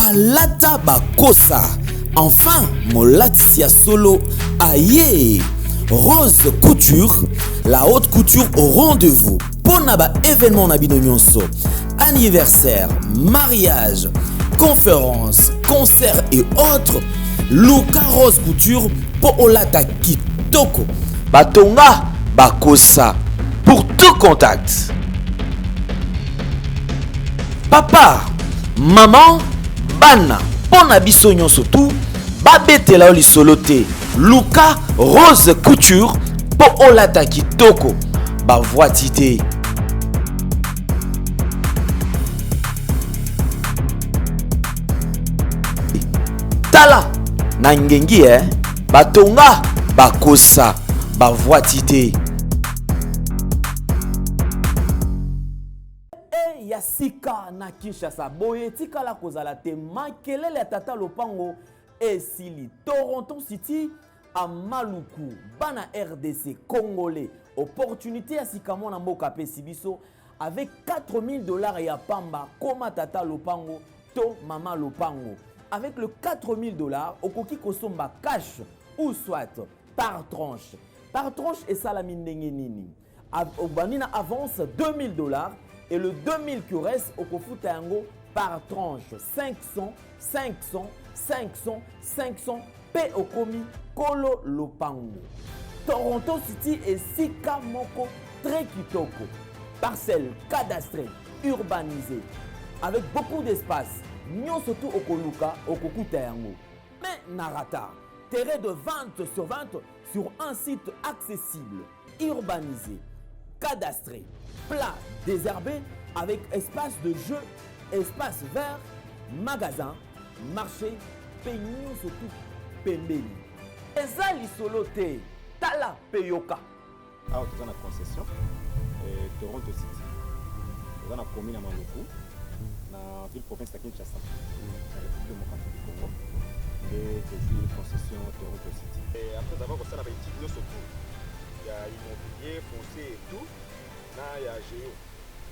alata bakosa. Enfin, molati ya solo aye. Rose Couture, la haute couture au rendez-vous. Ponaba événement na bino nyonso. Anniversaire, mariage, conférence, concert et autres. Luka Rose Couture po olata kitoko. Batonga bakosa. Pour tout contact. Papa, maman, bana, pona biso nyonso tout, babetela oli solote. Luka Rose Couture po olata kitoko. Ba voitité. Tala na ngengi batonga bakosa ba voitité. Yasika na Kinshasa boye tikala kozala te makelele tata lopango esili Toronto City à Maluku bana RDC congolais opportunité à sikamo na mboka pe sibiso avec $4000 ya pamba koma tata lopango to mama lopango avec le $4000 okoki kosomba cash ou soit par tranche et salami ndenge nini obanina avance $2000 et le 2000 qui reste au kofuta yango par tranche 500 pe okomi kolo lopango. Toronto City et sika moko très kitoko. Parcelle cadastrée, urbanisée avec beaucoup d'espace. Nyon surtout okoluka okokuta yango. Mais narata, terrain de vente sur un site accessible, urbanisé, cadastré, plat, désherbé avec espace de jeu, espace vert, magasin, marché, peignon surtout pembeli. Eza lisolo te, tala peyoka. Ah, tu as une concession Toronto City. Tu as une commune à Maluku, dans la ville province de Kinshasa, dans la République démocratique du Congo. Et c'est une concession Toronto City. Et après avoir fait la petite vidéo surtout, il y a immobilier, foncier et tout. Là, il y a géo,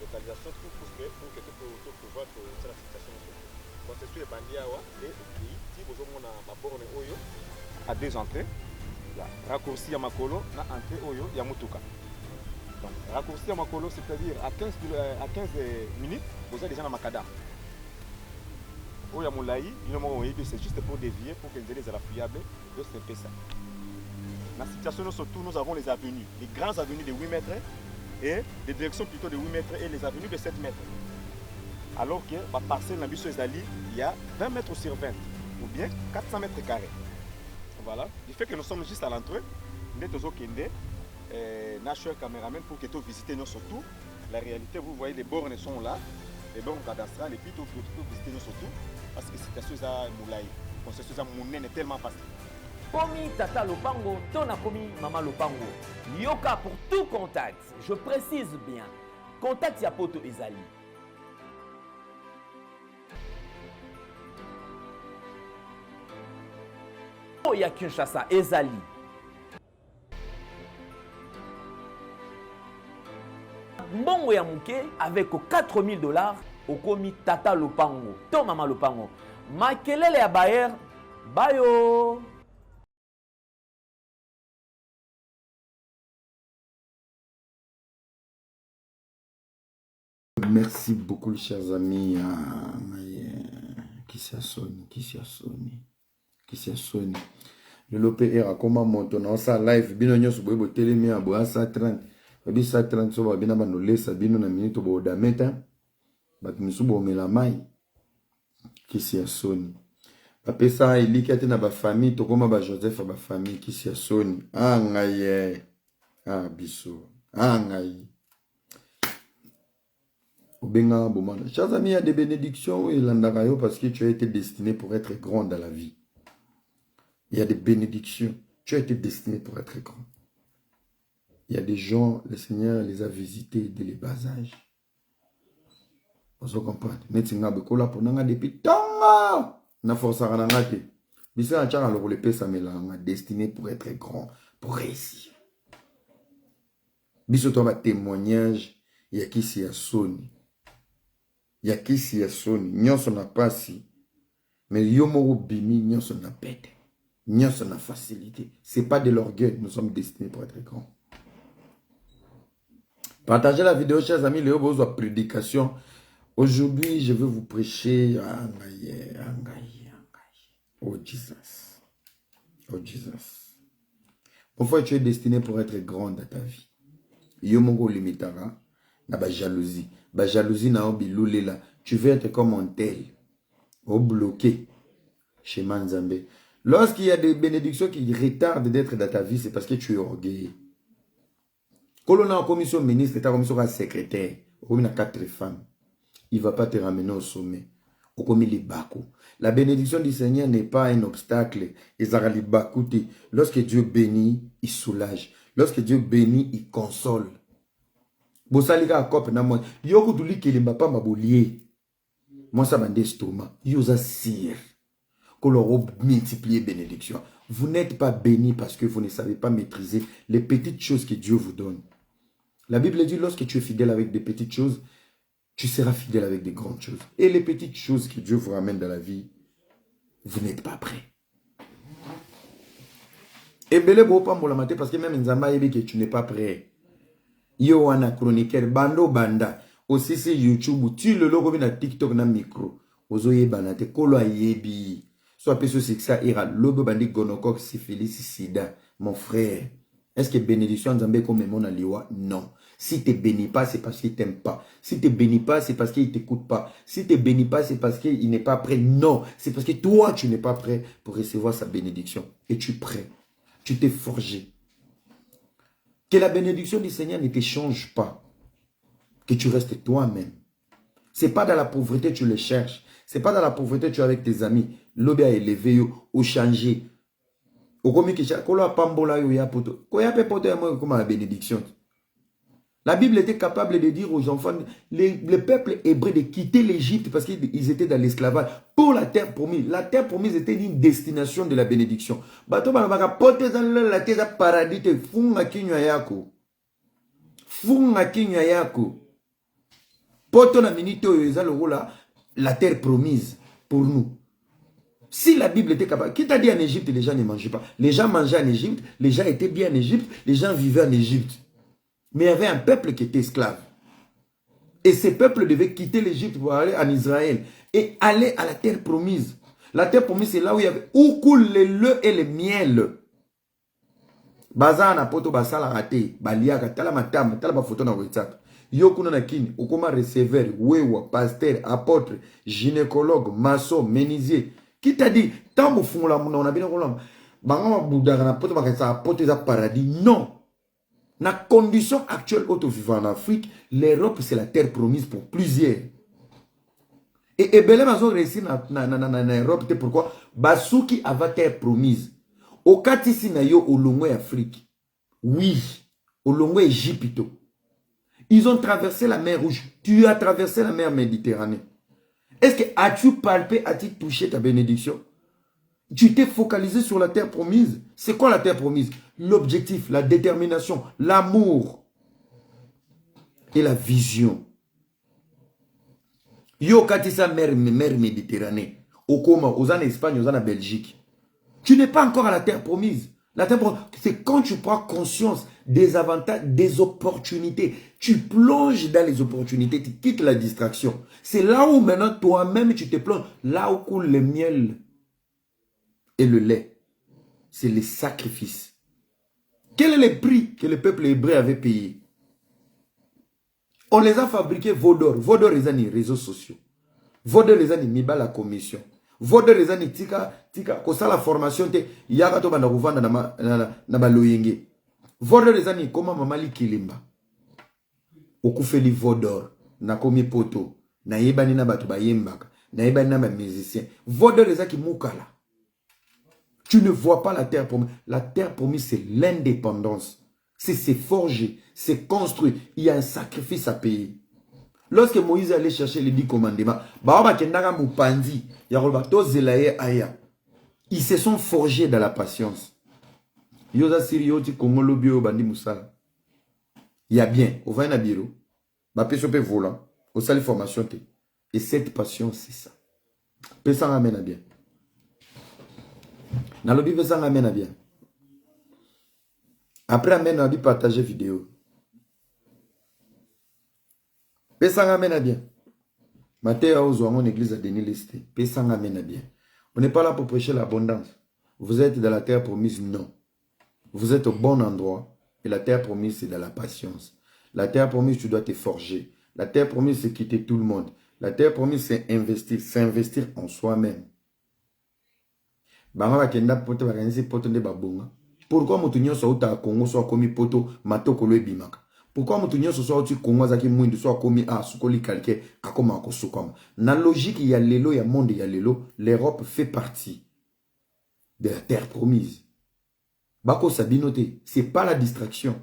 localisation tout pour que tu peux voir la situation. Concession est bandit et si vous avez ma borne Oyo à deux entrées, raccourci à Makolo, na entrée Oyo, il y a Mutuka. Donc, raccourci à Makolo, c'est-à-dire à 15 minutes, vous êtes déjà dans Makada. Oyo Moulaï, c'est juste pour dévier, pour que les ailes soient fiables, de c'est ça. La situation, surtout, nous avons les avenues, les grandes avenues de 8 mètres. Et des directions plutôt de 8 mètres et les avenues de 7 mètres. Alors que la parcelle dans Bisso Ezali, il y a 20 mètres sur 20 ou bien 400 mètres carrés. Voilà. Du fait que nous sommes juste à l'entrée, nous sommes au caméraman pour que tu visites nous surtout. La réalité, vous voyez, les bornes sont là, les bornes cadastrales, et puis tu peux visiter nous surtout parce que c'est quelque chose à Moulaï. C'est quelque chose à Mounen est tellement facile. Komi tata lopango, tona komi mama lopango. Yoka pour tout contact. Je précise bien. Contact ya poto ezali. Ya Kinshasa ezali. Mbongo ya muke avec $4000 okomi tata lopango, to mama lopango. Makelele ya bayer bayo. Merci beaucoup les chers amis. Qui s'y a sonné. Le lopé a comment monter dans sa live. Bino nyos bobo telemi a boa sa 30. Babi sa 30 so babina banole sa bino na minute bo dameta. Bak misubo mela mai. Qui s'y a sonné. Papé ça il likate na ba famille to koma ba Joseph ba famille qui s'y a sonné. Ah ngaye. Ah biso. Ah ngaye. Chers amis, il y a des bénédictions et l'andarayo parce que tu as été destiné pour être grand dans la vie. Il y a des bénédictions. Tu as été destiné pour être grand. Il y a des gens, le Seigneur les a visités dès les bas âges. Vous comprenez? Netinga bekola pour nanga depuis tonga. Na force à ranangate. Bisa na changa le pe sa melanga destiné pour être grand, pour réussir. Biso to ba témoignage, il y a qui s'y a sonné. Ya kisi ya soni nyonso na pasi Mais Yomoro Bimi, nous sommes na pète. Nous sommes na facilité. Ce n'est pas de l'orgueil. Nous sommes destinés pour être grands. Partagez la vidéo, chers amis. Léo Bozo, prédication. Aujourd'hui, je veux vous prêcher. Oh Jesus. Oh Jesus. Pourquoi tu es destiné pour être grand dans ta vie? Yomoro limitara. Na ba jalousie. Ba jalousie na obi loulela. Tu veux être comme un tel. Au bloqué. Chez Manzambe. Lorsqu'il y a des bénédictions qui retardent d'être dans ta vie, c'est parce que tu es orgueilleux. Quand on a en commission ministre, tu as commission secrétaire, on a 4 femmes. Il ne va pas te ramener au sommet. Au commis les bakou. La bénédiction du Seigneur n'est pas un obstacle. Lorsque Dieu bénit, il soulage. Lorsque Dieu bénit, il console. Bosalika akop na moi. Yoko duli kelimba pa mabolier. Moi ça m'a d'estomac. Yosa sire. Que l'on multiplier bénédiction. Vous n'êtes pas béni parce que vous ne savez pas maîtriser les petites choses que Dieu vous donne. La Bible dit, lorsque tu es fidèle avec des petites choses, tu seras fidèle avec des grandes choses. Et les petites choses que Dieu vous ramène dans la vie, vous n'êtes pas prêts. Et belé bo pa mbola parce que même Nzamba yebi que tu n'es pas prêt. Yo wana chroniqueur bando banda aussi c'est YouTube, tu le logo na TikTok na micro. Ozo yebana te kolo yebi. Soit peso c'est ça ira lobo bandi gonokok syphilis sida. Mon frère, est-ce que bénédiction Nzambe comme mon aliwa? Non. Si tu ne bénis pas, c'est parce qu'il ne t'aime pas. Si tu ne bénis pas, c'est parce qu'il ne t'écoute pas. Si tu ne bénis pas, c'est parce qu'il n'est pas prêt. Non, c'est parce que toi, tu n'es pas prêt pour recevoir sa bénédiction. Et tu es prêt. Tu t'es forgé. Que la bénédiction du Seigneur ne te change pas. Que tu restes toi-même. Ce n'est pas dans la pauvreté que tu le cherches. Ce n'est pas dans la pauvreté que tu es avec tes amis. L'obé a élevé, ou changé. Au commis que tu as pambola, ou ya poto. Ko ya pe poto ya moi comme la bénédiction. La Bible était capable de dire aux enfants, le peuple hébreu de quitter l'Égypte parce qu'ils étaient dans l'esclavage pour la terre promise. La terre promise était une destination de la bénédiction. Bato balabaka pote dans la terre paradis te funga kinywa yako. Funga kinywa yako. Poto na minute oyo la terre promise pour nous. Si la Bible était capable, qui t'a dit en Égypte les gens ne mangeaient pas? Les gens mangeaient en Égypte, les gens étaient bien en Égypte, les gens vivaient en Égypte. Mais il y avait un peuple qui était esclave. Et ce peuple devait quitter l'Égypte pour aller en Israël. Et aller à la terre promise. La terre promise, c'est là où il y avait... Où coule le lait et le miel. Bazana poto basala raté. Baliaka. Tala matam. Tala ma photo na WhatsApp. Yokuna na kini. Okoma receveur. Wewa. Pasteur. Apôtre. Gynécologue. Maçon. Menuisier. Qui t'a dit? Tant au fond là. On a bien dit. Bangama boudara na poto bakasa. Apôtre za paradis. Non. Dans la condition actuelle auto-vivant en Afrique, l'Europe c'est la terre promise pour plusieurs. Et Ebele Mazo réussi en Europe, c'est pourquoi Basuki avait terre promise. Au Katisi na yo au Longwe Afrique. Oui, au Longwe Égypte. Ils ont traversé la mer Rouge. Tu as traversé la mer Méditerranée. Est-ce que as-tu palpé, as-tu touché ta bénédiction? Tu t'es focalisé sur la terre promise. C'est quoi la terre promise? L'objectif, la détermination, l'amour et la vision. Yo katisa mer Méditerranée. Au Coma, aux en Espagne, aux en Belgique. Tu n'es pas encore à la terre promise. La terre promise, c'est quand tu prends conscience des avantages, des opportunités. Tu plonges dans les opportunités, tu quittes la distraction. C'est là où maintenant toi-même tu te plonges. Là où coule le miel et le lait. C'est les sacrifices. Quel est le prix que le peuple hébreu avait payé? On les a fabriqués Vaudor. Vaudor les a les réseaux sociaux. Vaudor les a mis la commission. Vaudor les a tika kosa la formation te yakato banda kuvanda na baloyenge. Vaudor les a comment mamali kilimba. Okufeli Vaudor na komi poto na yebani na batu ba yembaka na yebani na ba musicien. Vaudor les a ki mukala. Tu ne vois pas la terre promise. La terre promise, c'est l'indépendance. C'est forger, c'est construire. Il y a un sacrifice à payer. Lorsque Moïse allait chercher les 10 commandements, ils se sont forgés dans la patience. Il y a bien, au va bureau, volant, au salle formation. Et cette patience, c'est ça. Personne ramène à bien. Nalobi pesa nga mena bien. Après amen a dit partager vidéo. Pesa nga mena bien. Matthieu a osé en église à Denis Lesté. Pesa nga mena bien. On n'est pas là pour prêcher l'abondance. Vous êtes dans la terre promise, non. Vous êtes au bon endroit. Et la terre promise, c'est dans la patience. La terre promise, tu dois te forger. La terre promise, c'est quitter tout le monde. La terre promise, c'est investir. C'est investir en soi-même. Pourquoi Moutounion soit au Congo soit commis poto matoko le bimaka? Pourquoi Moutounion soit au Congo zaki mouindu soit commis à soukoli calqué à comme à kosukam? Na logique, il y a l'élo, il y a monde, il y a l'élo. L'Europe fait partie de la terre promise. Bako sabinote, c'est pas la distraction.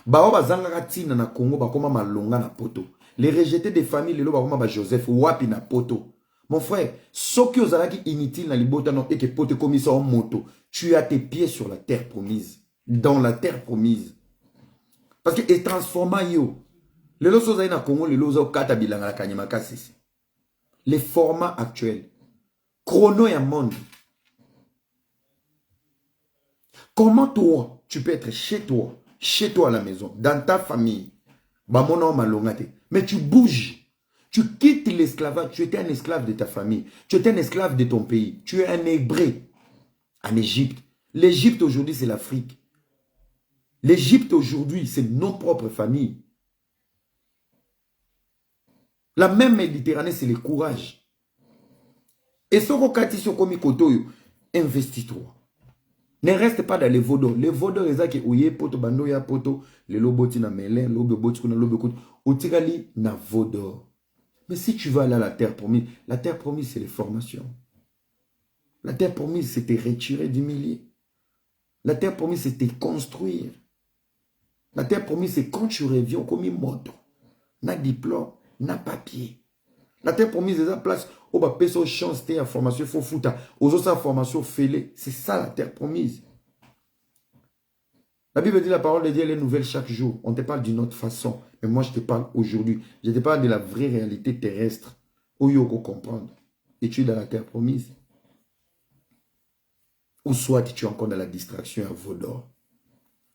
Bao bazanga tina na Congo bakoma malonga na poto. Les rejetés des familles lelo bakoma ba Joseph wapi na poto. Mon frère, ce qui ozalaki inutile na libota non et que pote commis ça en moto, tu as tes pieds sur la terre promise, dans la terre promise. Parce que et transforma yo. Lelo soza na Congo lelo zo kata bilanga la kanyimaka sisi. Les formats actuels. Chrono et monde. Comment toi, tu peux être chez toi à la maison, dans ta famille, mais tu bouges, tu quittes l'esclavage, tu étais un esclave de ta famille, tu étais un esclave de ton pays, tu es un hébreu en Égypte. L'Égypte aujourd'hui, c'est l'Afrique. L'Égypte aujourd'hui, c'est nos propres familles. La même Méditerranée, c'est le courage. Et ce qu'on investis-toi. Ne reste pas dans les vaudors. Les vaudors, ils ont qui ouye poto bando ya poto, les loboti na melin, lobe boti na lobe kout, otigali na vaudor. Mais si tu vas aller à la terre promise c'est les formations. La terre promise c'est te retirer du milieu. La terre promise c'est te construire. La terre promise c'est quand tu reviens comme une moto, na diplôme, na papier. La terre promise c'est la place où on peut se chance de formation, il faut foutre. Aux autres formation fêlée. C'est ça la terre promise. La Bible dit la parole de Dieu, elle est nouvelle chaque jour. On te parle d'une autre façon. Mais moi, je te parle aujourd'hui. Je te parle de la vraie réalité terrestre. Où il faut comprendre. Et tu es dans la terre promise. Ou soit tu es encore dans la distraction à Vaudor.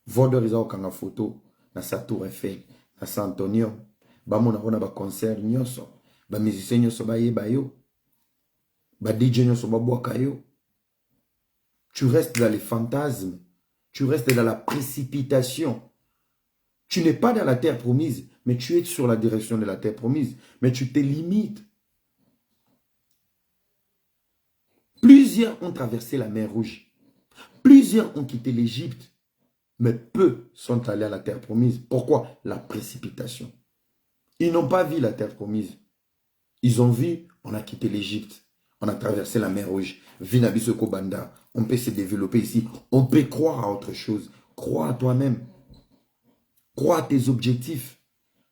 Vaudor, ils ont une photo. Dans sa tour Eiffel. Dans San Antonio. Bamon a un concert. Ba musicien nyoso ba yeba yo. Ba DJ nyoso ba boaka yo. Tu restes dans les fantasmes. Tu restes dans la précipitation. Tu n'es pas dans la terre promise, mais tu es sur la direction de la terre promise. Mais tu te limites. Plusieurs ont traversé la mer Rouge. Plusieurs ont quitté l'Égypte. Mais peu sont allés à la terre promise. Pourquoi? La précipitation. Ils n'ont pas vu la terre promise. Ils ont vu, on a quitté l'Égypte. On a traversé la mer Rouge. Vinabisoko Banda. On peut se développer ici. On peut croire à autre chose. Crois à toi-même. Crois à tes objectifs.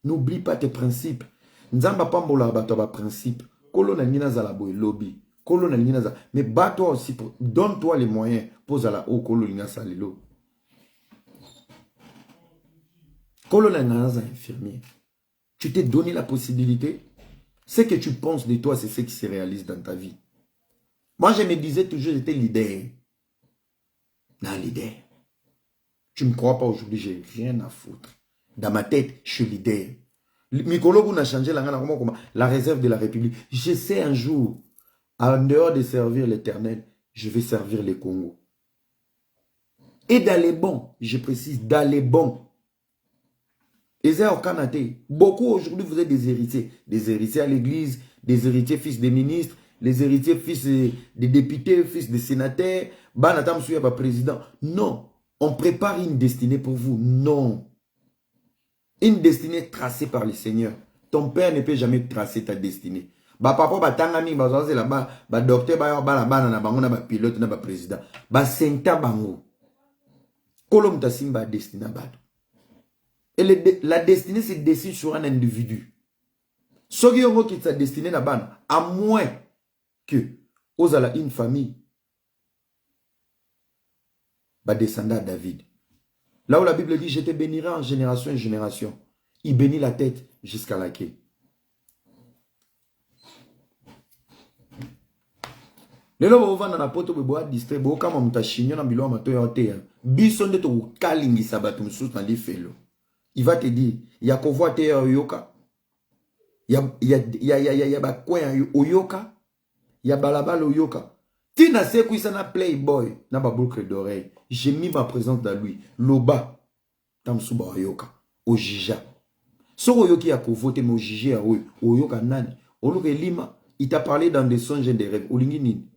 N'oublie pas tes principes. Nzamba pambola bataba principe. Kolo na nina za la boy lobby. Kolo na nina za. Mais bats-toi aussi. Donne-toi les moyens. Pose à la haut kolo nina sa lilo. Kolo na nina za infirmier. Tu t'es donné la possibilité. Ce que tu penses de toi, c'est ce qui se réalise dans ta vie. Moi, je me disais toujours, j'étais leader. Non, leader. Tu ne me crois pas aujourd'hui, j'ai rien à foutre. Dans ma tête, je suis leader. Mikolo a changé la réserve de la République. Je sais un jour, en dehors de servir l'Éternel, je vais servir les Congos. Et dans les bons, je précise, dans les bons. Beaucoup aujourd'hui, vous êtes des héritiers à l'église, des héritiers fils des ministres, les héritiers fils des députés, fils des sénateurs, Banatam Souyaba président. Non, on prépare une destinée pour vous. Non. Une destinée tracée par le Seigneur. Ton père ne peut jamais tracer ta destinée. Papa, batangami, bazaze là-bas, docteur, ba pilote, ba président. Ba senta bango. Kolom tasimba destinée bado. Et la destinée se dessine sur un individu. Ce qui est sa destinée là-bas, à moins que vous avez une famille, va descendre à David. Là où la Bible dit, je te bénirai en génération et génération. Il bénit la tête jusqu'à la queue. Lelo bovanda na poto beboa distrait bo kama mutashimia na bilo mato ya te. Biso nde to kalingisa bato mususu na lifelo. Il va te dire ya kovwa te yoka. Ya ba kwen oyoka. Ya balabala oyoka. Tina se kuisa na playboy na ba boucle d'oreille. J'ai mis ma présence dans lui. Loba tamsuba oyoka. Ojija. Soro yoki ya kovote mo jije ya oyoka nani. Oluke lima, il t'a parlé dans des songes et des rêves. Olingi nini.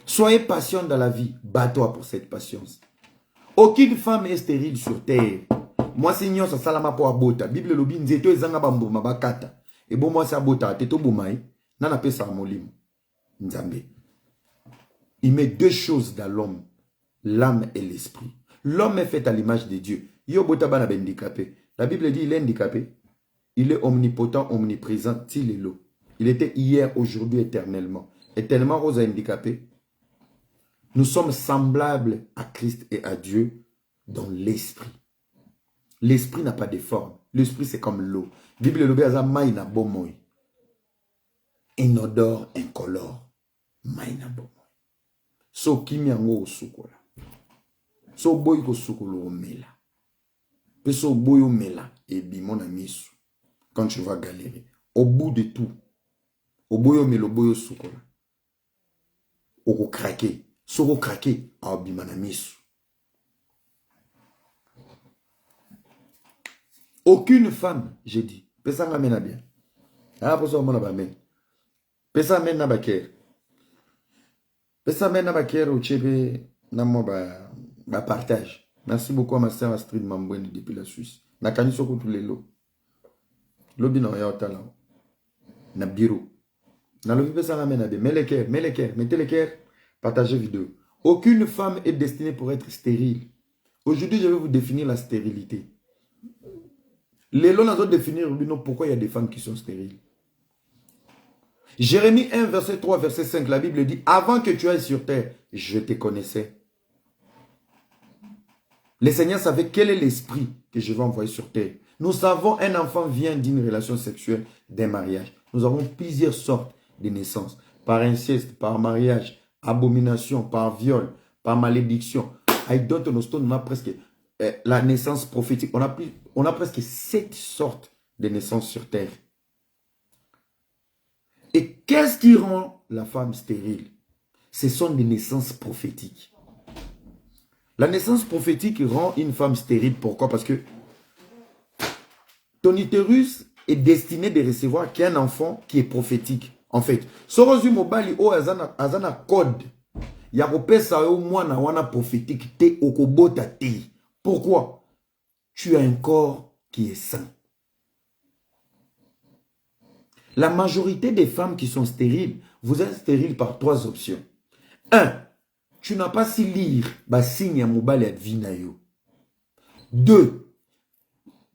Soyez patient dans la vie. Bats-toi pour cette patience. Aucune femme est stérile sur terre. Moi, c'est nyon sa salama po abota. Bible lobi nzeto ezanga bambuma bakata. Et bon moi sa bota teto bomai. Nana pesa molimo. Nzambe. Il met deux choses dans l'homme. L'âme et l'esprit. L'homme est fait à l'image de Dieu. Yo bota bana ben handicapé. La Bible dit il est handicapé. Il est omnipotent, omniprésent. Il est l'eau. Il était hier, aujourd'hui, éternellement. Éternellement, Rose handicapé. Nous sommes semblables à Christ et à Dieu dans l'esprit. L'esprit n'a pas de forme. L'esprit, c'est comme l'eau. Bible lobe aza mai na bomoy. Inodore, incolore. Mai na bomoy. So kimi yango osukola. So boy ko sukolo omela. Pe so boy omela et bimona misu. Quand tu vas galérer. Au bout de tout. Au boy omela boy osukola. Oko craquer. Soro craquer a bimana misu. Aucune femme, j'ai dit. Pesa ngamena bien. Ah, pour ça, on a bien. Pesa mena baker. Pesa mena baker au chebe namo ba partage. Merci beaucoup à ma sœur Astrid Mambweni depuis la Suisse. Nakani soko tous les lots. Lobi na ya otala. Na bureau. Na lobi pesa ngamena bien. Mets les cœurs, mettez les cœurs. Partagez vidéo. Aucune femme est destinée pour être stérile. Aujourd'hui, je vais vous définir la stérilité. Les lois nous ont définir pourquoi il y a des femmes qui sont stériles. Jérémie 1, verset 3, verset 5, la Bible dit, avant que tu ailles sur terre, je te connaissais. Le Seigneur savait quel est l'esprit que je vais envoyer sur terre. Nous savons un enfant vient d'une relation sexuelle, d'un mariage. Nous avons plusieurs sortes de naissances. Par inceste, par mariage, abomination, par viol, par malédiction. On a presque la naissance prophétique. On a presque 7 sortes de naissances sur terre. Et qu'est-ce qui rend la femme stérile? Ce sont des naissances prophétiques. La naissance prophétique rend une femme stérile. Pourquoi? Parce que ton utérus est destiné de recevoir qu'un enfant qui est prophétique. En fait, Sorozu Mobali o azana code. Ya kopesa yo mwana wana prophétique te okobota te. Pourquoi? Tu as un corps qui est sain. La majorité des femmes qui sont stériles, vous êtes stériles par 3 options. 1. Tu n'as pas si lire ba signe ya mobali ya vina yo. 2.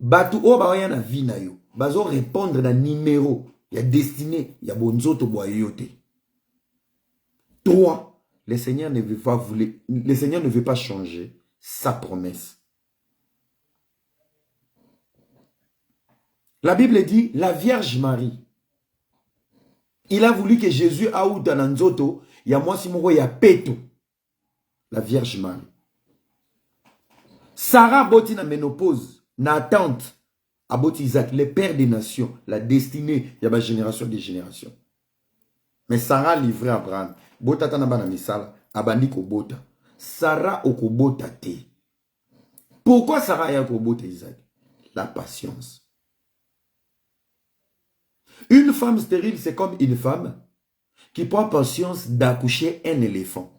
Batu o ba yana vina yo. Bazo répondre na numéro. Il y a destiné, il y a bonzoto boyote. 3. Le Seigneur ne veut pas changer sa promesse. La Bible dit, la Vierge Marie, il a voulu que Jésus aoute dans nzoto, il y a moi si moko ya peto. La Vierge Marie. Sarah boti na ménopause, na attente. Aboti Isaac, le père des nations, la destinée, il y a ma génération des générations. Mais Sarah livré Abraham. Bota tana bana misala, abandi ko bota. Sarah okobota te. Pourquoi Sarah ya okobota Isaac? La patience. Une femme stérile, c'est comme une femme qui prend patience d'accoucher un éléphant.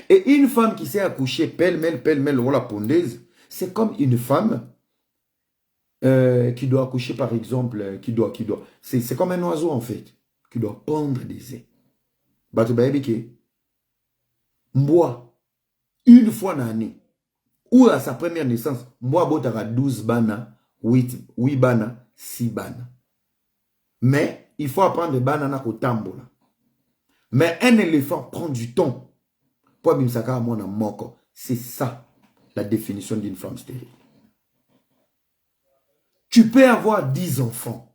Et une femme qui sait accoucher pêle-mêle, ou la pondaise, c'est comme une femme qui doit accoucher, par exemple, c'est comme un oiseau, en fait, qui doit pondre des œufs. Moi, une fois dans l'année, ou à sa première naissance, moi, botara 12 bana, 8 bana, 6 bana. Mais, il faut apprendre les bananas au tambola. Mais un éléphant prend du temps. Pour bimsaka à mon moko. C'est ça, la définition d'une femme stérile. Tu peux avoir 10 enfants.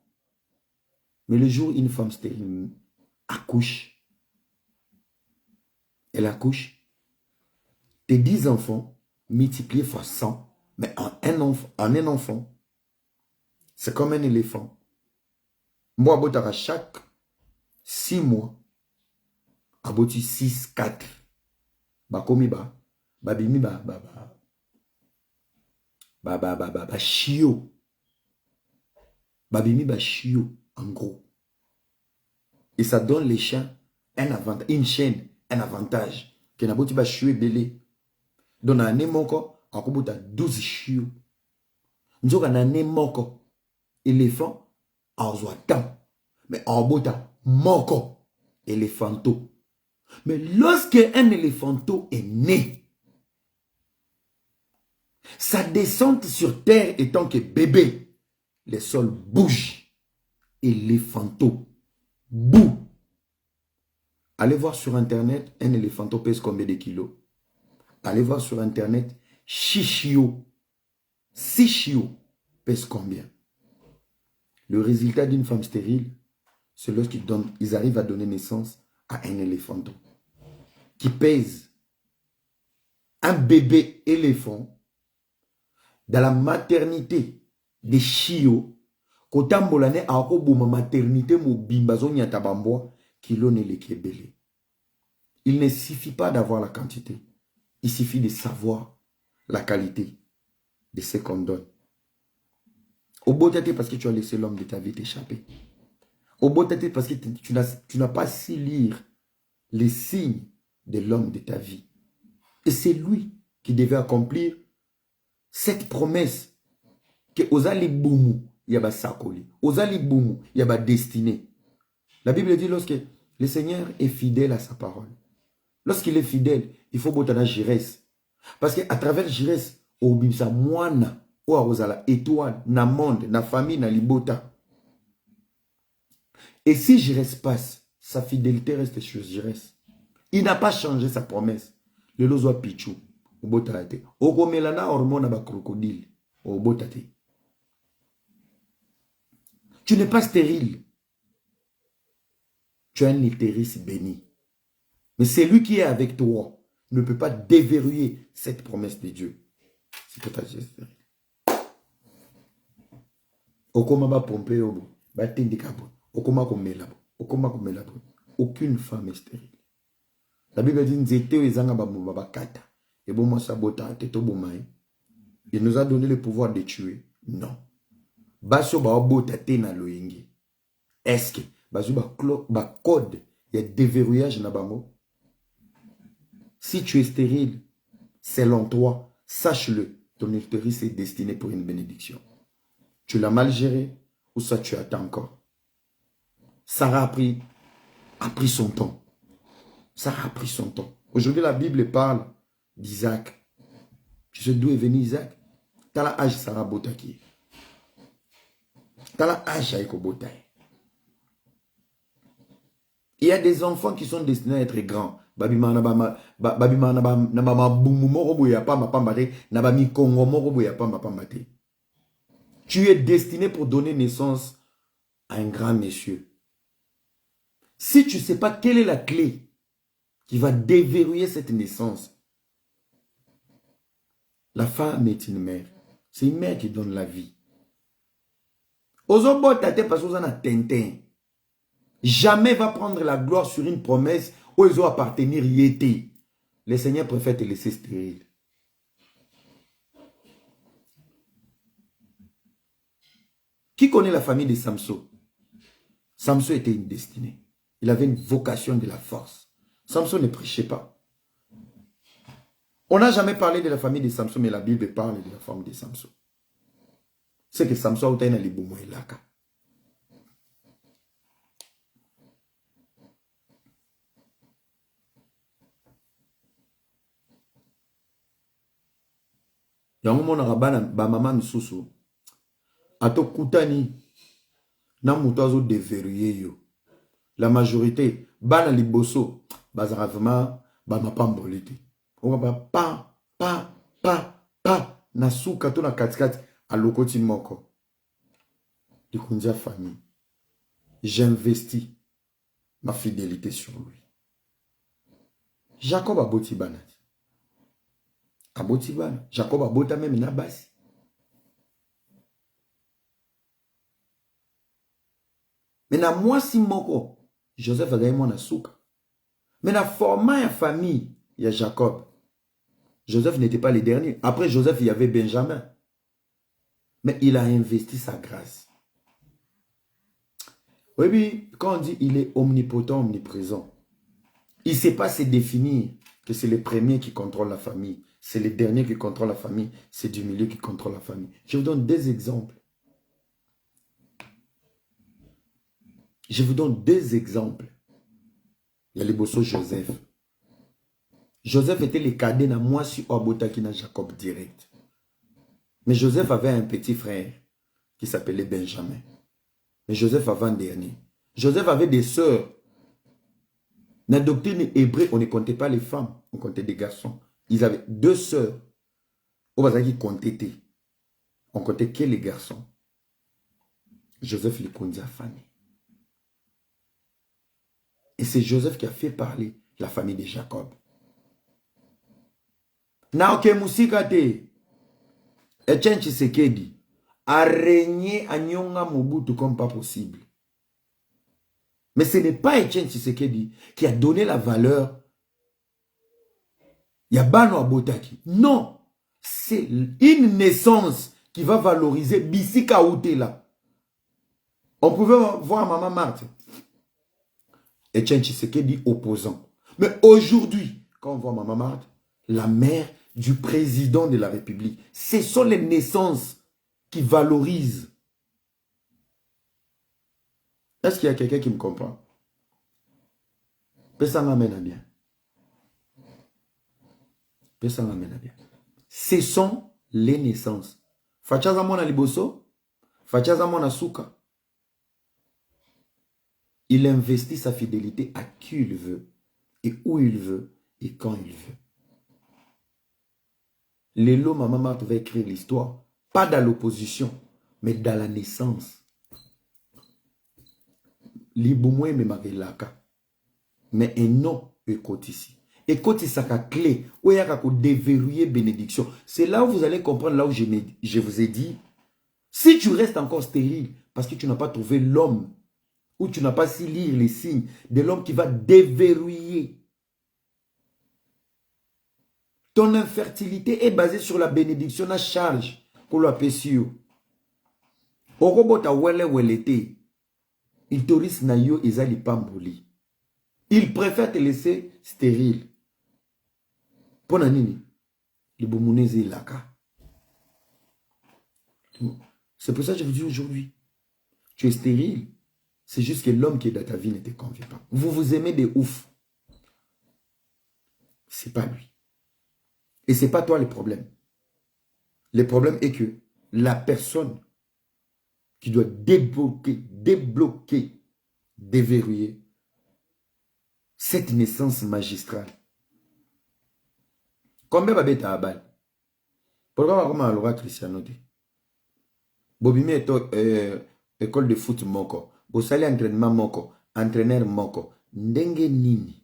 Mais le jour où une femme stérile accouche. Elle accouche. Tes 10 enfants multipliés fois 100, mais en un enfant, c'est comme un éléphant. Moi, à chaque 6 mois, aboti 6, 4. Bakomi babimi chio. Babimi chio, en gros. Et ça donne les chiens un avantage, une chaîne, un avantage. Que n'aboti ba chio belé. Donc, na ne moko, akobota 12 chio. Nzoka na ne moko, éléphant, en tant. Mais en bota moko, éléphanto. Mais lorsque un éléphanto est né, sa descente sur terre étant que bébé, les sols bougent. Éléphanto. Bouh. Allez voir sur internet, un éléphanto pèse combien de kilos? Allez voir sur internet, 6 chiots. 6 chiots pèsent combien? Le résultat d'une femme stérile, c'est lorsqu'ils arrivent à donner naissance à un éléphanto qui pèse un bébé éléphant dans la maternité des chiots. Kotambolane a ma maternité mobimbazo nyatabamboa kilo ne le kebele. Il ne suffit pas d'avoir la quantité. Il suffit de savoir la qualité de ce qu'on donne. Au beau tête parce que tu as laissé l'homme de ta vie t'échapper. Au beau tête parce que tu n'as pas su lire les signes de l'homme de ta vie. Et c'est lui qui devait accomplir cette promesse que Ozali Boumou, Yaba Sakoli, Ozali Boumou, Yaba destiné. La Bible dit lorsque le Seigneur est fidèle à sa parole. Lorsqu'il est fidèle, il faut botana Jirès. Parce qu'à travers Jirès, au bimsa moana, ou arosala étoile, na monde, na famille, na libota. Et si Jirès passe, sa fidélité reste sur Jirès. Il n'a pas changé sa promesse. Le lozo pichou, au botate. Au gomelana hormone ba crocodile, au botate. Tu n'es pas stérile. Tu es un utérus béni. Mais celui qui est avec toi ne peut pas déverrouiller cette promesse de Dieu. C'est pour ta gestion. Okoma ba pomper obo, ba tindikabo, okoma komelabo, okoma komelabo. Aucune femme est stérile. La Bible dit nzete ezanga ba bakata. Et bon moi sabota teto bomae. Il nous a donné le pouvoir de tuer. Non. Baso ba obota te na loyenge. Est-ce que baso ba code il y a déverrouillage na bango? Si tu es stérile, selon toi, sache-le, ton utérus est destiné pour une bénédiction. Tu l'as mal géré ou ça tu attends encore? Sarah a pris son temps. Sarah a pris son temps. Aujourd'hui, la Bible parle d'Isaac. Tu sais d'où est venu Isaac? T'as la âge Sarah Botaki. T'as la âge Aïko Botaï. Il y a des enfants qui sont destinés à être grands. Tu es destiné pour donner naissance à un grand monsieur. Si tu ne sais pas quelle est la clé qui va déverrouiller cette naissance, la femme est une mère. C'est une mère qui donne la vie. Jamais va prendre la gloire sur une promesse où ils ont appartenir yété. Le Seigneur préfère te laisser stérile. Qui connaît la famille de Samson? Samson était une destinée. Il avait une vocation de la force. Samson ne prêchait pas. On n'a jamais parlé de la famille de Samson, mais la Bible parle de la femme de Samson. C'est que Samson a été liboumou et laka. Yango mona rabana ba mama nsusu ato kutani na muto azo déverrouiller yo. La majorité bana liboso bazara vraiment ba mapambolite. On va pa na suka to na katikati alokoti moko. Dikunja famille. J'investis ma fidélité sur lui. Jacob a botibana. A botibana. Jacob a bota même na basi. Mais na moi si moko, Joseph a gagné mon souka. Mais na format en famille, il y a Jacob. Joseph n'était pas le dernier. Après Joseph, il y avait Benjamin. Mais il a investi sa grâce. Oui, quand on dit il est omnipotent, omniprésent, il ne sait pas se définir que c'est le premier qui contrôle la famille, c'est le dernier qui contrôle la famille, c'est du milieu qui contrôle la famille. Je vous donne des exemples. Je vous donne deux exemples. Il y a le bosso Joseph. Joseph était le cadet na moi si Obota qui n'a Jacob direct. Mais Joseph avait un petit frère qui s'appelait Benjamin. Mais Joseph avait un dernier. Joseph avait des sœurs. Dans la doctrine hébreu, on ne comptait pas les femmes, on comptait des garçons. Ils avaient deux sœurs. Au bazar qui comptait. On comptait que les garçons. Joseph les conduit à famille. Et c'est Joseph qui a fait parler la famille de Jacob. Naoke Musikate, Etienne Tshisekedi a régné à Nyonga Mobutu comme pas possible. Mais ce n'est pas Etienne Tshisekedi qui a donné la valeur. Yabano Abotaki. Non, c'est une naissance qui va valoriser Bissika Outela. On pouvait voir Maman Marthe. Etienne Tshisekedi opposant. Mais aujourd'hui, quand on voit Maman Marthe, la mère du président de la République, ce sont les naissances qui valorisent. Est-ce qu'il y a quelqu'un qui me comprend? Personne m'amène à bien. Personne m'amène à bien. Ce sont les naissances. Fachaza mona liboso, fachaza mona suka. Il investit sa fidélité à qui il veut, et où il veut, et quand il veut. Lélo, Maman Marthe va écrire l'histoire, pas dans l'opposition, mais dans la naissance. Liboumoué me marilaka. Mais un nom écoute ici. Écoute ici sa clé, où il y a déverrouiller bénédiction. C'est là où vous allez comprendre, là où je vous ai dit, si tu restes encore stérile, parce que tu n'as pas trouvé l'homme, ou tu n'as pas su lire les signes de l'homme qui va déverrouiller. Ton infertilité est basée sur la bénédiction à charge pour la PCO. Au robot à wele welete, il touriste na yo ezali pamboli. Il préfère te laisser stérile. Pour nani, le bomuneze laka. C'est pour ça que je vous dis aujourd'hui, tu es stérile. C'est juste que l'homme qui est dans ta vie ne te convient pas. Vous vous aimez de ouf. C'est pas lui. Et c'est pas toi le problème. Le problème est que la personne qui doit débloquer, déverrouiller cette naissance magistrale. Combien va bêta à balle? Pourquoi on va avoir Cristiano? Bobimi est école de foot moko. Bosali entraînement moko. Entraîneur moko. Ndenge nini.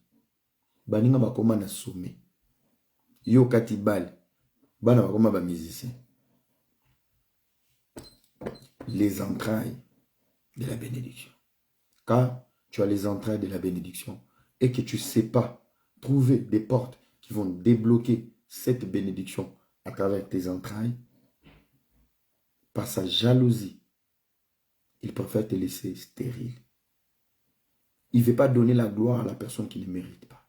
Baninga bakoma na sommet. Yo katibal. Bana bakoma ba musicien. Les entrailles de la bénédiction. Quand tu as les entrailles de la bénédiction et que tu ne sais pas trouver des portes qui vont débloquer cette bénédiction à travers tes entrailles, par sa jalousie, il préfère te laisser stérile. Il ne veut pas donner la gloire à la personne qui ne mérite pas.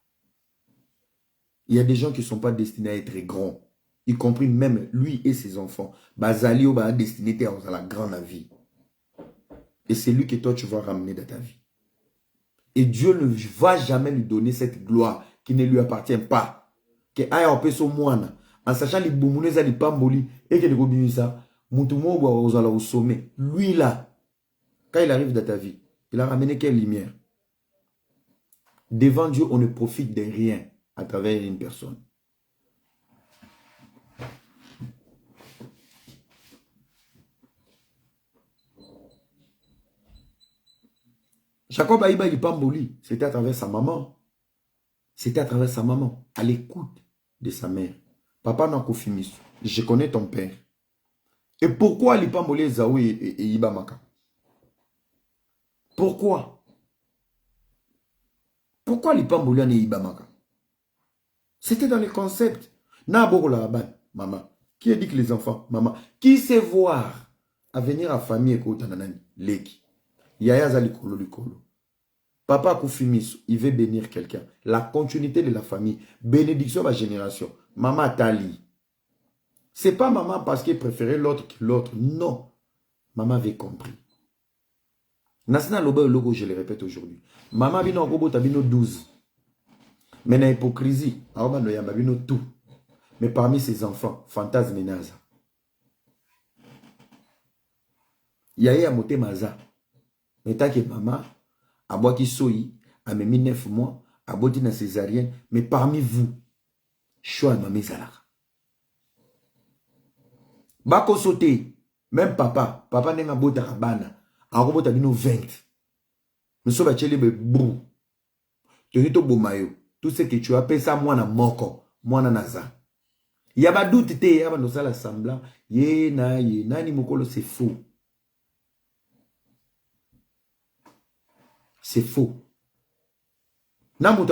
Il y a des gens qui ne sont pas destinés à être grands, y compris même lui et ses enfants. Bazali ou ba destiné à la grande vie. Et c'est lui que toi tu vas ramener dans ta vie. Et Dieu ne va jamais lui donner cette gloire qui ne lui appartient pas. Que aya opeso moana, en sachant les boumouneza les pamboli et que les gobinisa, mutumo wa au sommet. Lui là, quand il arrive dans ta vie, il a ramené quelle lumière? Devant Dieu, on ne profite de rien à travers une personne. Jacob Aïba Lipamboli, c'était à travers sa maman. C'était à travers sa maman, à l'écoute de sa mère. Papa Nakofimis, je connais ton père. Et pourquoi Lipamboli Zawi et Ibamaka? Pourquoi? Pourquoi Lipamboli et Ibamaka? C'était dans les concepts. Nabola Aban, maman. Qui a dit que les enfants, maman, qui sait voir à venir à famille et Tananani, Leki. Yaya Zalikolo Likolo. Papa Koufimis, il veut bénir quelqu'un. La continuité de la famille. Bénédiction de la génération. Maman Tali. C'est pas maman parce qu'elle préférait l'autre que l'autre. Non. Maman avait compris. Nasina Loba Logo, je le répète aujourd'hui. Maman bino Robo Tabino 12. Mais dans l'hypocrisie, Aoba Noyamba bino tout. Mais parmi ses enfants, fantasme et naza. Yaya Mote Maza. Mais tant que maman, à bois qui soyi, à mes 9 mois, à bois d'une césarienne, mais parmi vous, choix ma mésalara. Bako sauté, même papa n'a pas de rabana, en robot a 20. Nous sommes à Tchelebe brou. Tenu to bomayo, tout ce que tu appelles ça, moi na moko, moi na naza. Il y a pas doute, il y a pas de ça semblant, ye na ni mokolo, c'est faux. C'est faux. Devant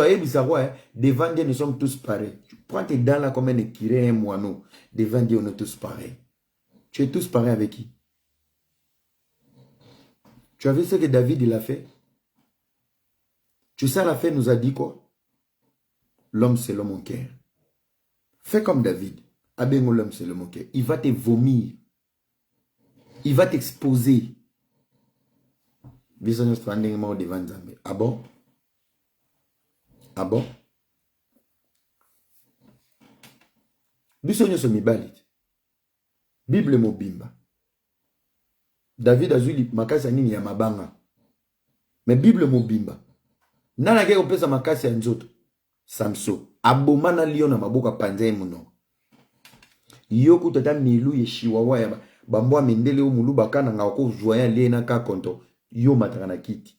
Dieu, nous sommes tous pareils. Tu prends tes dents là comme un écureuil, un moineau. Devant Dieu, on est tous pareils. Tu es tous pareils avec qui? Tu as vu ce que David il a fait? Tu sais, la fait nous a dit quoi? L'homme, c'est l'homme en cœur. Fais comme David. Abengo, l'homme, c'est l'homme en cœur. Il va te vomir. Il va t'exposer. Ah bon? Ah bon? Bisogno so mibalit. Bible mobimba. David azuli makasi nini ya mabanga. Mais Bible mobimba. Nana ke opesa makasi ya nzoto. Samso. Abomana liona maboka panze muno. Yoku tata milu ye chihuahua ya bambwa mendele o mulu bakana ngako joya lena ka konto. Yo matana kiti.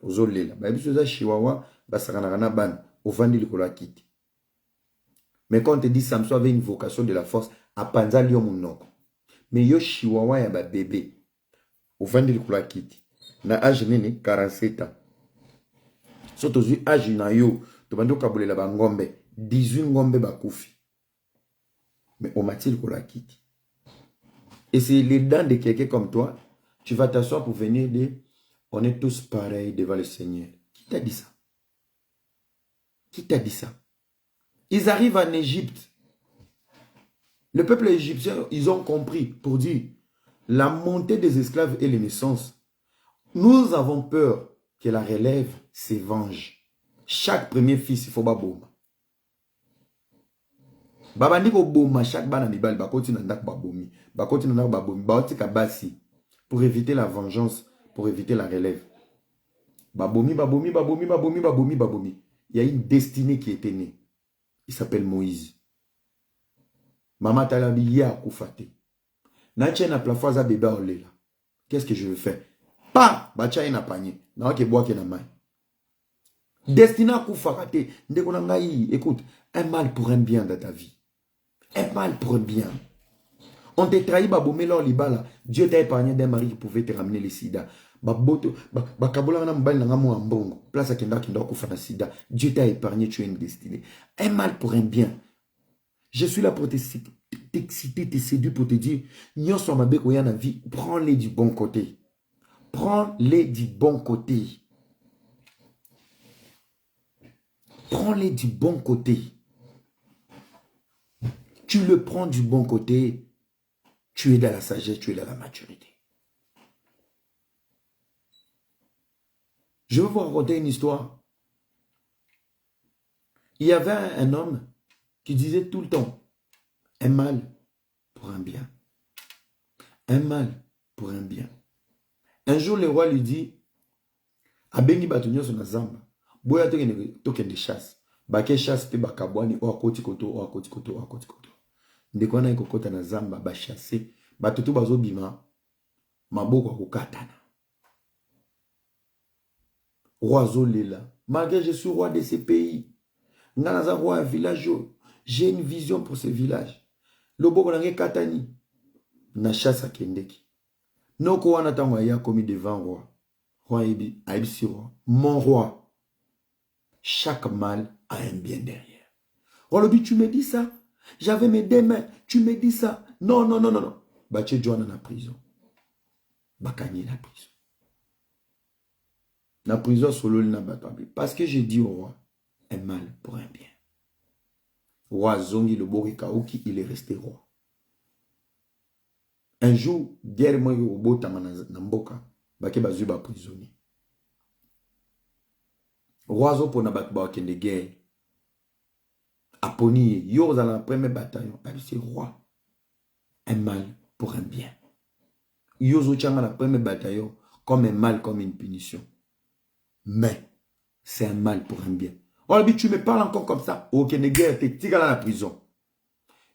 Ozolela. Ba biso za chihuahua basakana na ban. Ovandi likolo ya kiti. Mais quand on te dit Samson avait une vocation de la force, à panza liyo munoko. Mais yo chihuahua ya ba bébé. Ovandi likolo ya kiti. Na âge nini 47 ans. Soto zui âge na yo. Tobando kabolela ba ngombe. 18 ngombe bakufi. Mais on m'a dit likolo ya kiti. Et c'est les dents de quelqu'un comme toi. Tu vas t'asseoir pour venir dire, on est tous pareils devant le Seigneur. Qui t'a dit ça? Qui t'a dit ça? Ils arrivent en Égypte. Le peuple égyptien, ils ont compris pour dire, la montée des esclaves et les naissances. Nous avons peur que la relève se venge. Chaque premier fils, il faut baboma. Babandi ko boma, chaque bana mibali, bakoti nandak babomi. Bakoti nandak babomi, baoti kabasi. Pour éviter la vengeance, pour éviter la relève. Babomi, babomi, babomi, babomi, babomi, babomi. Il y a une destinée qui était née. Il s'appelle Moïse. Maman talabi ya koufate. Nache na plafoisa bébé olela. Qu'est-ce que je veux faire? Pas, bacha na panier. Na ke bois ke na mai. Destiné à koufate. Ndeko na ngai, écoute, un mal pour un bien dans ta vie. Un mal pour un bien. On t'a trahi, babomé lor libala. Dieu t'a épargné d'un mari qui pouvait te ramener le sida. Bakabola na mbali na ngamu ambongo. Place à kenda koufa na sida. Dieu t'a épargné, tu as une destinée. Un mal pour un bien. Je suis là pour t'exciter, te séduire, pour te dire, nyon so mabe ko ya na vie, prends-les du bon côté. Prends-les du bon côté. Prends-les du bon côté. Tu le prends du bon côté. Tu es dans la sagesse, tu es dans la maturité. Je vais vous raconter une histoire. Il y avait un homme qui disait tout le temps, un mal pour un bien. Un mal pour un bien. Un jour, le roi lui dit, Abengi batunyo son azamba, boya token de chasse. Bake chasse pe bakabwani o akoti koto, o akoti koto, o akoti koto. Ndeko na ikokota na zamba ba chasse, batutu bazo bima, maboko akokatana. Roi Zolela. Malgré que je suis roi de ces pays. Nganaza roi un village. J'ai une vision pour ce village. Lobo konange katani. Na chasse à Kendeki. Noko wana tango ya commis devant roi. Roi Ibi, Aibsi roi. Mon roi. Chaque mal a un bien derrière. Rolobi, tu me dis ça? J'avais mes deux mains. Tu me dis ça? Non, non, non, non, non. Bache Joana na prison. Bakani na prison. Na prison solo na batabi. Parce que j'ai dit au roi, un mal pour un bien. Roi Zongi le Borika Oki, il est resté roi. Un jour, guerre moi au botama na mboka, bake bazuba prisonnier. Roi Zo pona batba kende guerre. Aponi, yo dans la première bataillon, c'est roi. Un mal pour un bien. Yo zo changa la première bataillon comme un mal, comme une punition. Mais c'est un mal pour un bien. Oh, tu me parles encore comme ça. Ok, ne guerre, t'es tigre dans la prison.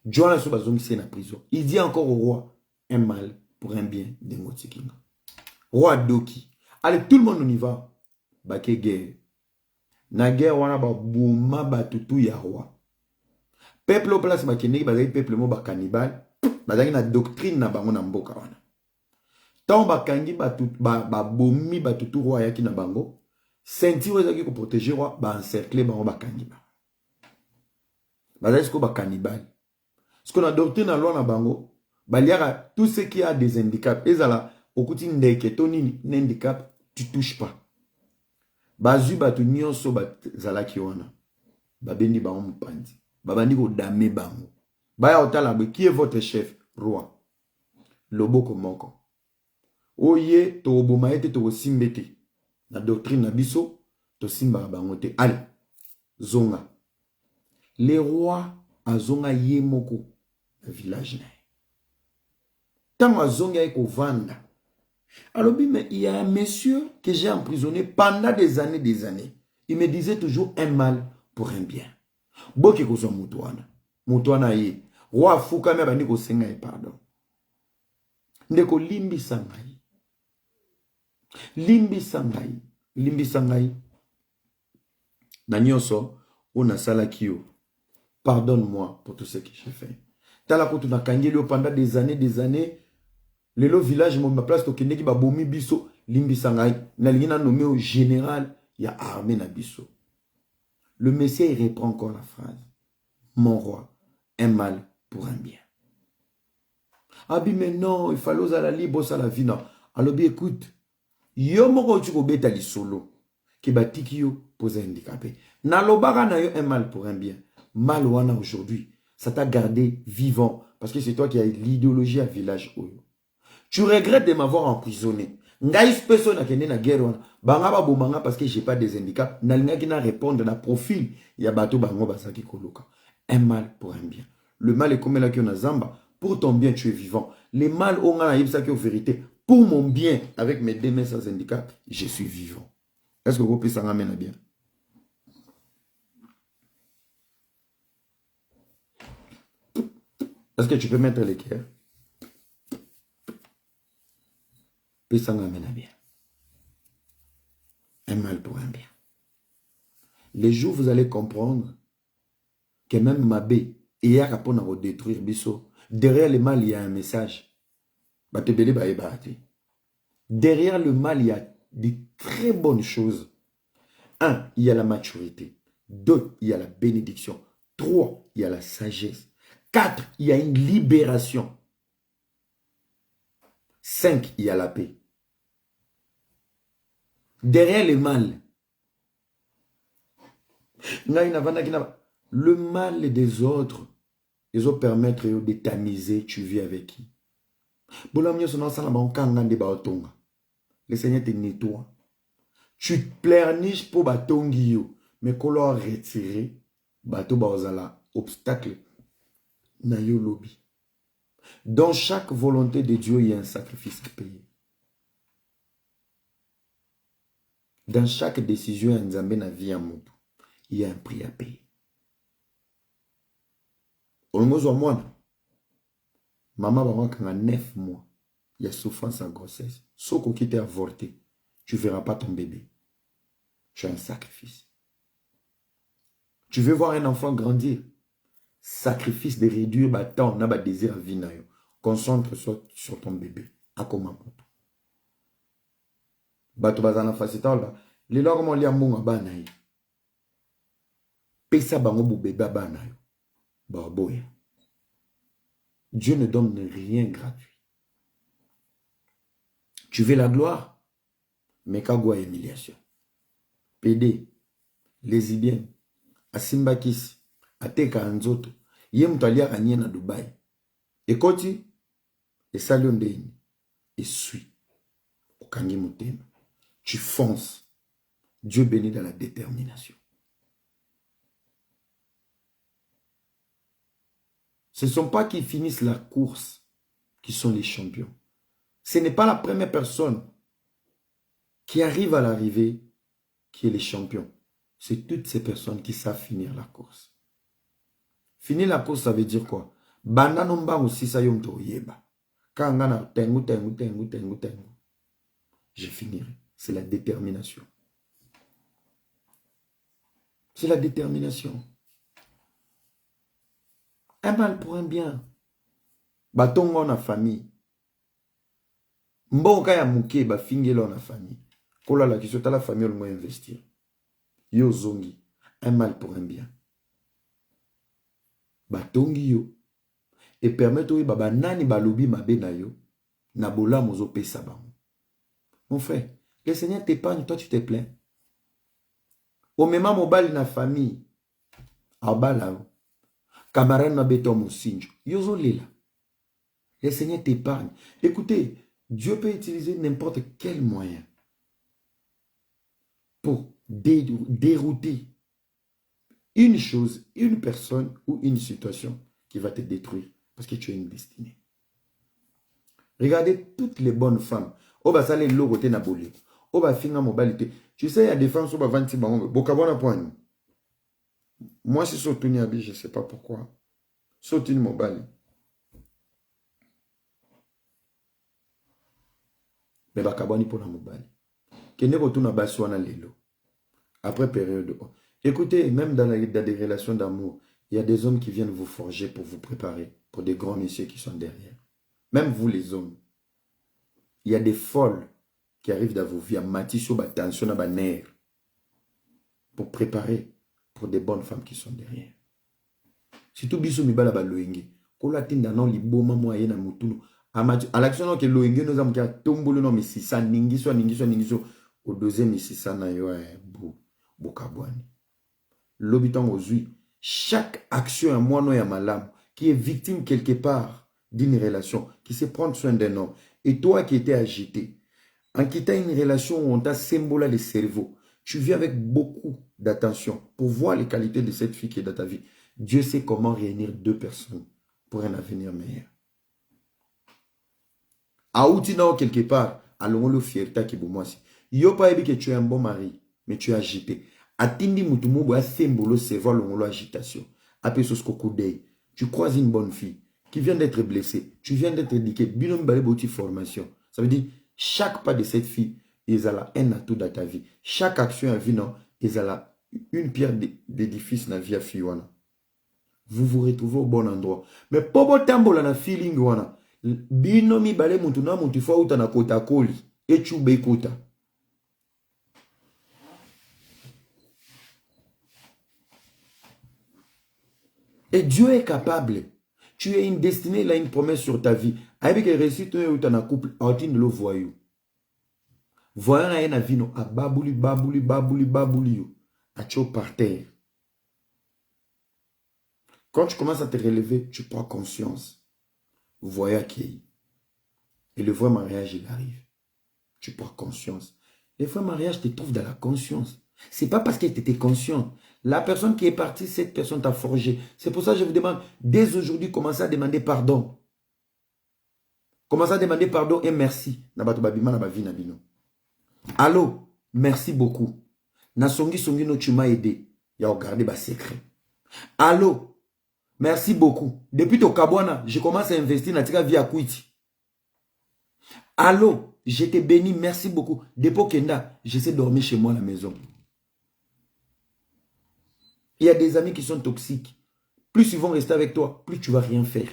John Sobazong, c'est la prison. Il dit encore au roi, un mal pour un bien de Motikinga. Roi Doki. Allez, tout le monde on y va. Baké guerre. Na guerre, on a bouma batutu ya roi. Peuple au place, bakéné, bazaki peuple mo ba cannibal. Bazaki na doctrine na bango na mboka wana. Tant bakangi ba bomi batutu roi yaki na bango. Senti wezaki ko protéger roi ba encercler bango ba cannibal. Bazaki ko ba cannibal. Ce qu'on a doctrine na loi na bango, baliara tout ce qui a des handicaps. Ezala okuti ndeke tonini handicap, tu touches pas. Bazu batu nyonso bazalaki wana. Babendi bango mpandi. Babandi ko dame bango. Baya otala qui est votre chef? Roi. Loboko moko. Oye to oboma ete to simbete. La doctrine na biso to simba bango te. Allez. Zonga. Les rois a zonga ye moko le village na. Tant a zonga eko vanda. Alors mais il y a un monsieur que j'ai emprisonné pendant des années. Il me disait toujours un mal pour un bien. Boke ko zo mutuana. Mutuana ye. Roi fuka me bandi ko senga e pardon. Ndeko limbi sangai. Limbi sangai. Limbi sangai. Na nyonso ona sala kiyo. Pardonne-moi pour tout ce que j'ai fait. Tala ko tuna kangeli pendant des années. Lelo village mo ma place to kendeki ba bomi biso limbi sangai. Na lingina nommé au général ya armée na biso. Le Messie il reprend encore la phrase. Mon roi, un mal pour un bien. Abi mais non, il fallait à la libre ça la vie non. Alors bien écoute, yo moko tu ko beta li solo ki batiki yo pose handicapé. Na lobara na yo un mal pour un bien. Mal wana aujourd'hui, ça t'a gardé vivant parce que c'est toi qui as l'idéologie à village oyo. Tu regrettes de m'avoir emprisonné. Ngaïs personne a kende na guerre wana. Banga ba bomanga parce que j'ai pas des handicaps. Na linga ki na répondre na profil ya bato bango basaki koloka. Un mal pour un bien. Le mal est comme là qui on a zamba. Pour ton bien, tu es vivant. Les mal, on a ça qui est vérité. Pour mon bien, avec mes deux mains sans handicap, je suis vivant. Est-ce que vous pouvez s'en ramener bien? Est-ce que tu peux mettre l'équerre? Puis s'en ramener bien. Un mal pour un bien. Les jours, vous allez comprendre que même Mabé, hier, après, on a détruire Bisso. Derrière le mal, il y a un message. Derrière le mal, il y a de très bonnes choses. 1, il y a la maturité. 2, il y a la bénédiction. 3, il y a la sagesse. 4, il y a une libération. 5, il y a la paix. Derrière le mal, le mal des autres, ils ont permettre de tamiser, tu vis avec qui. Le Seigneur te nettoie. Tu te pleurniches pour batongi yo, mais qu'on l'a retiré, bato baozala obstacle na yo lobby. Dans chaque volonté de Dieu, il y a un sacrifice à payer. Dans chaque décision, il y a un prix à payer. Maman a 9 mois. Il y a souffrance en grossesse. Sauf qu'on quitte avorté, tu ne verras pas ton bébé. tu as un sacrifice. Tu veux voir un enfant grandir. Sacrifice de réduire le temps, on a le désir à vie. Concentre sur ton bébé. À comment? Bato bazana fasita là. Les lois comment liam bon abana yi. Pesa bango bu bébé abana yo. Ba boya. Dieu ne donne rien gratuit. Tu veux la gloire? Mais kagwa humiliation. PD, lesbienne, asimbakisi, ateka anzoto, ye mtu alia anye na Dubai. Ekoti, esalio ndeni, esui, okangi mutema. Tu fonces. Dieu bénit dans la détermination. Ce ne sont pas qui finissent la course qui sont les champions. Ce n'est pas la première personne qui arrive à l'arrivée qui est les champions. C'est toutes ces personnes qui savent finir la course. Finir la course, ça veut dire quoi? Banda nomba aussi ça yom to yeba. Kangana tengu. Je finirai. C'est la détermination. C'est la détermination. Un mal pour un bien. Batongo na famille. Mboka ya muke ba fingelo na famille. Kola la kisota la famille au moins investir. Yo zongi. Un mal pour un bien. Batongi yo. Et permettre oui baba nani balobi mabe na yo. Na bola mozo pesa ba. Mon frère, le Seigneur t'épargne, toi tu te plains. Au même mobile na famille. Abala. Camarade na beton mosinjo. Yozo lela. Le Seigneur t'épargne. Écoutez, Dieu peut utiliser n'importe quel moyen pour dérouter une chose, une personne ou une situation qui va te détruire parce que tu as une destinée. Regardez toutes les bonnes femmes. Oh bah ça les logoté na bolé. Oh bah finga mobilité. Tu sais il y a des femmes qui sont 20 bango. Bokabona point. Moi si surtout ni habillé, je sais pas pourquoi. Surtout une mobile. Mais bakaboni pour la mobile. Kene retourne baswana lelo. Après période. Écoutez, même dans des relations d'amour, il y a des hommes qui viennent vous forger pour vous préparer pour des grands messieurs qui sont derrière. Même vous les hommes. Il y a des folles qui arrivent dans vos vies à matisser ba tension à ba nerf pour préparer pour des bonnes femmes qui sont derrière. Si tout biso mibala ba loenge, ko la tinda non liboma moyen na mutunu. À l'action que loenge nous avons qu'à tombolo non mais si ça ningiso au deuxième ici ça na yo bokabwani. L'habitant aujourd'hui, chaque action à moi non ya malam qui est victime quelque part d'une relation, qui se prend soin d'un homme, et toi qui étais agité, en quittant une relation où on t'a symbolé le cerveau, tu viens avec beaucoup d'attention pour voir les qualités de cette fille qui est dans ta vie. Dieu sait comment réunir deux personnes pour un avenir meilleur. Aoutina quelque part, allons le fierté qui est pour moi. Yo pas que tu es un bon mari, mais tu es agité. Atindi mutumubo a symbole cerveau l'ongolo agitation. Après ce skokudei, tu croises une bonne fille qui vient d'être blessée, tu viens d'être éduqué, binom balé boti formation. Ça veut dire chaque pas de cette fille, ils ont un atout dans ta vie. Chaque action à vie non, ils ont une pierre d'édifice dans la vie à fiwana. Vous vous retrouvez au bon endroit. Mais pour votre tambo la feeling wana, binomi balé mutuna mutufa uta na kota koli et tu bekota. Et Dieu est capable. Tu as une destinée, il a une promesse sur ta vie. Avec les récits, tu es en couple, tu ne le voyou. Voyant la vie, à babouli, à tcho par terre. Quand tu commences à te relever, tu prends conscience. Voyant qui. Et le vrai mariage, il arrive. Tu prends conscience. Le vrai mariage te trouve dans la conscience. C'est pas parce qu'elle était consciente. La personne qui est partie, cette personne t'a forgé. C'est pour ça que je vous demande, dès aujourd'hui, commencez à demander pardon. Commencez à demander pardon et merci. Allô, merci beaucoup. Nasongi no tu m'as aidé. Il a regardé ma secret. Allô, merci beaucoup. Depuis ton Kabwana, je commence à investir dans la vie à Kouiti. Allô, j'étais béni, merci beaucoup. Depuis Kenda, j'essaie de dormir chez moi à la maison. Il y a des amis qui sont toxiques. Plus ils vont rester avec toi, plus tu ne vas rien faire.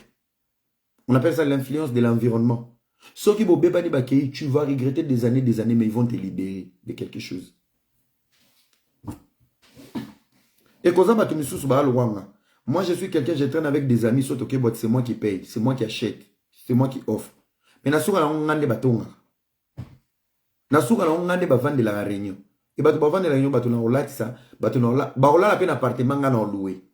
On appelle ça l'influence de l'environnement. Ceux qui vont tu vas regretter des années, mais ils vont te libérer de quelque chose. Et moi, je suis quelqu'un, je traîne avec des amis, c'est moi qui paye, c'est moi qui achète, c'est moi qui offre. Mais de la réunion. Et de la réunion, la appartement loué.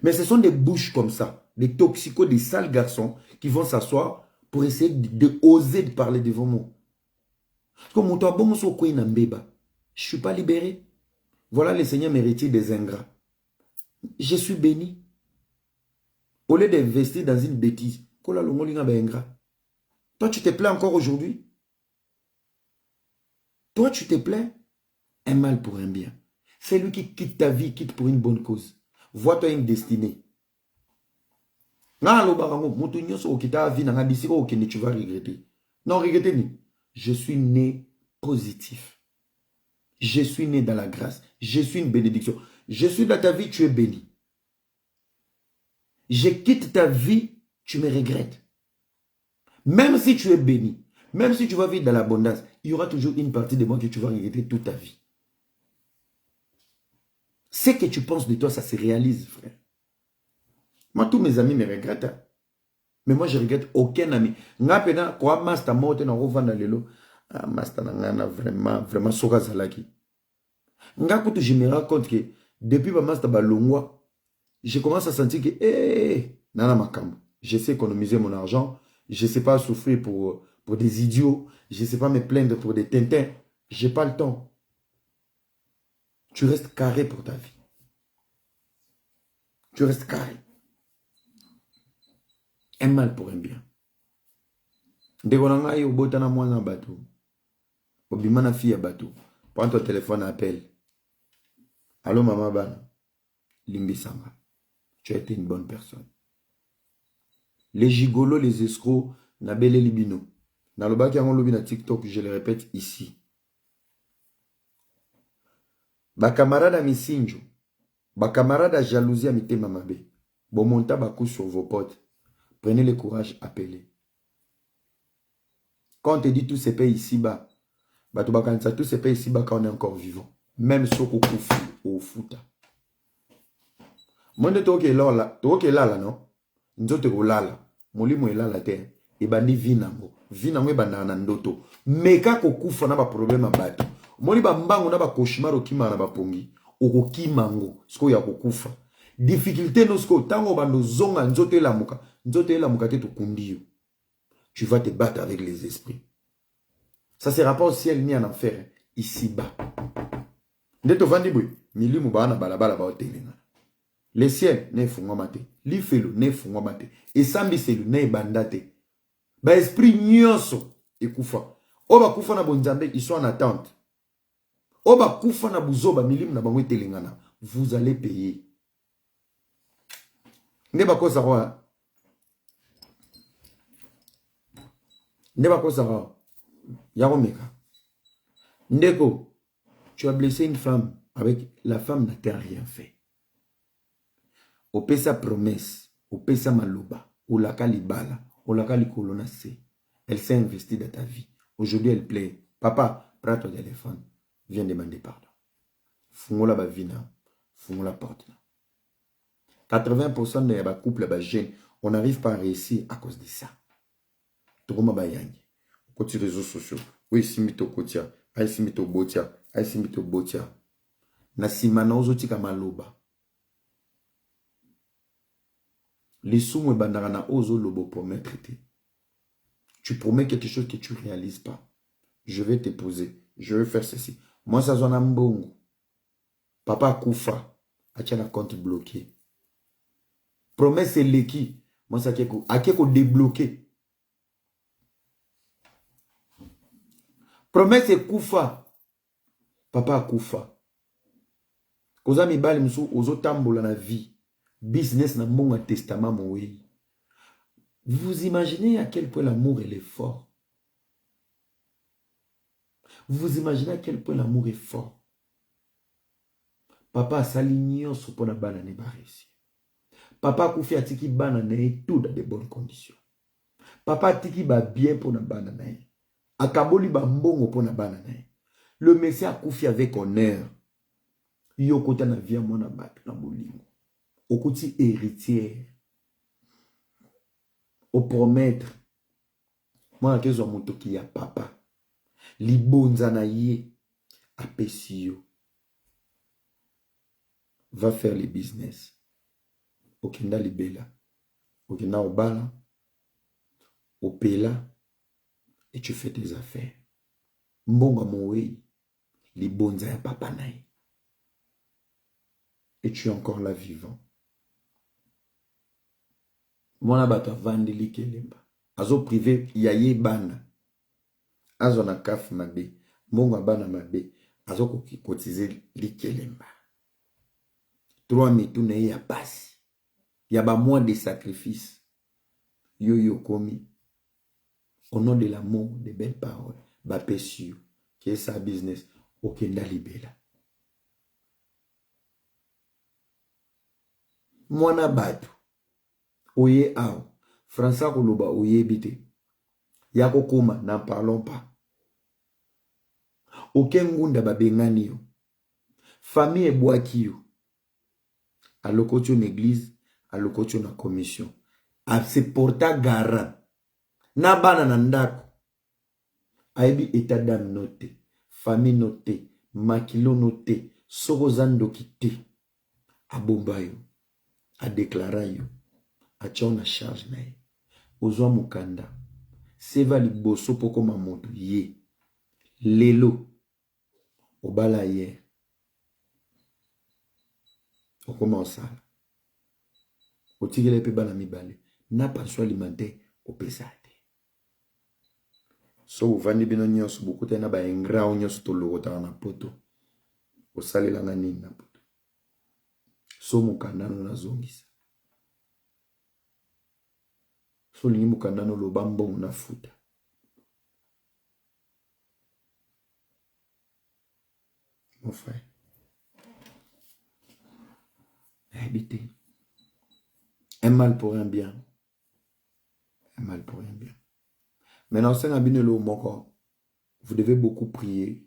Mais ce sont des bouches comme ça, des toxicos, des sales garçons qui vont s'asseoir pour essayer de oser de parler devant moi. Comme je ne suis pas libéré. Voilà, le Seigneur me retire des ingrats. Je suis béni. Au lieu d'investir dans une bêtise, toi, tu te plains encore aujourd'hui? Toi, tu te plains? Un mal pour un bien. C'est lui qui quitte ta vie, quitte pour une bonne cause. Vois-toi une destinée. Tu vas regretter. Non, regrettez. Je suis né positif. Je suis né dans la grâce. Je suis une bénédiction. Je suis dans ta vie, tu es béni. Je quitte ta vie, tu me regrettes. Même si tu es béni, même si tu vas vivre dans l'abondance, il y aura toujours une partie de moi que tu vas regretter toute ta vie. Ce que tu penses de toi, ça se réalise, frère. Moi, tous mes amis me regrettent. Mais moi, je regrette aucun ami. Quoi, master morte na rovanda lelo. Ah, master na vraiment soka zalaki. Je me rends compte que depuis ma master balongwa, je commence à sentir que nana makam, je sais économiser mon argent, je sais pas souffrir pour des idiots, je sais pas me plaindre pour des tintins. J'ai pas le temps. Tu restes carré pour ta vie. Tu restes carré. Un mal pour un bien. Prends ton téléphone, appelle. Allô, maman Bana. Limbi Sanga. Tu as été une bonne personne. Les gigolos, les escrocs, Nabele Libino. Dans le bac, on na TikTok, je le répète ici. Ba camarade à Missinjo. Ba camarade à jalousie à Mité Mamabe. Bon monta bakou sur vos potes. Prenez le courage, appelez. Quand on te dit tout se paye ici-bas, tout se paye ici-bas quand on est encore vivant. Même si on est au foot. Moi, je suis là, non? Je suis là. Je suis là, terre. Et je suis là. Je suis là. Mais quand on a un problème, moi, je suis là. Cauchemar na pongi. Okokimango. Sko ya kokufa. Difficulté no sko. Tango bando zonga nzote la muka. Nzote la muka te to kundiyo. Tu vas te battre avec les esprits. Ça ne sera pas au ciel ni en enfer. Ici-bas. Ndeto vandi bui. Mili mubana balabala ba otelenga. Le ciel ne fungwa mate. L'ifelo ne fungwa mate. Et sambi selu ne bandate. Ba esprit nyonso ekufa. Oba kufa na bonzambe, ils sont en attente. Oba kufa na buzoba milim na bango etelengana. Vous allez payer. Ndeba ko sawa. Ndeba ko sawa. Yaromeka. Ndeko, tu as blessé une femme. Avec la femme n'a rien fait. Opesa promesse. Opesa maluba. Olaka libala. Olaka likolona se. Elle s'est investie dans ta vie. Aujourd'hui, elle plaît. Papa, prends ton téléphone. Viens demander pardon. Fungola ba vina. Fungola porte. 80% de la couple ba jeune, on n'arrive pas à réussir à cause de ça. Toma ba yangi. Côté réseaux sociaux. Oui, simito kotia. Ai simito botia. Ai simito botia. Na simana ozoti kama loba. Les soumou et bandarana ozo lobo promettre te. Tu promets quelque chose que tu ne réalises pas. Je vais te poser. Je vais faire ceci. Moi, ça zone mbongo. Papa Koufa. Atia la compte bloqué. Promesse leki. Moi, ça keko débloqué. Promesse Koufa. Papa Koufa. Koza mibali msou ozo tambola na vie. Business na mbonga testament moui. Vous imaginez à quel point l'amour est fort. Vous imaginez à quel point l'amour est fort. Papa a saligné sur pour la banane barisi. Papa a koufi atiki banane tout dans de bonnes conditions. Papa atiki ba bien pour la banane. Akaboli ba mbongo pour la banane. Le Messie a koufi avec honneur. Yo kota na via mona bat na bolingo. Okoti héritière. Au promettre. Moi kezo moto ki ya papa. Libonza na ye apesi yo. Va faire les business. Okenda libela. Okenda obala. Opela. Et tu fais tes affaires. Mbonga mowe. Libonza ya papa na ye. Et tu es encore là vivant. Mwana bato avandeli kelemba. Azo privé yaye bana. Azo na kaf mabe. Mbonga bana mabe. Azo kotize likelemba. 3 mituna ya pasi. Ya ba mois de sacrifice. Yo komi. Au nom de l'amour, des belles paroles. Ba pesio. Qui est sa business. Okenda libela. Mwana batu. Oye ao. François Koloba oye bite. Yako koma n'en parlons pas. Aucun ngunda babengani yo. Famille ebwaki yo. Alokotio na église, alokotio na commission. A se porta garant. Na bana na ndako. Aibi état d'âme noté. Famille noté. Makilo noté. Sorozando kite. Abomba yo. A déclaré yo. A tia na charge na ye. Ozwa mukanda. Seva liboso poko mamoto ye. Lelo. Obala ye. Okoma osala. Otigele pe bana mibale. Na pension alimentaire opesate. So uvandi bino nyonso bukuta na ba engra nyonso to lokota na poto. Osalela nga nini na poto. So mukanda no nazongisa. So lingi mukanda no lobambo na futa. Mon frère. Habitez. Un mal pour un bien. Un mal pour un bien. Maintenant, c'est un bien le moko. Vous devez beaucoup prier.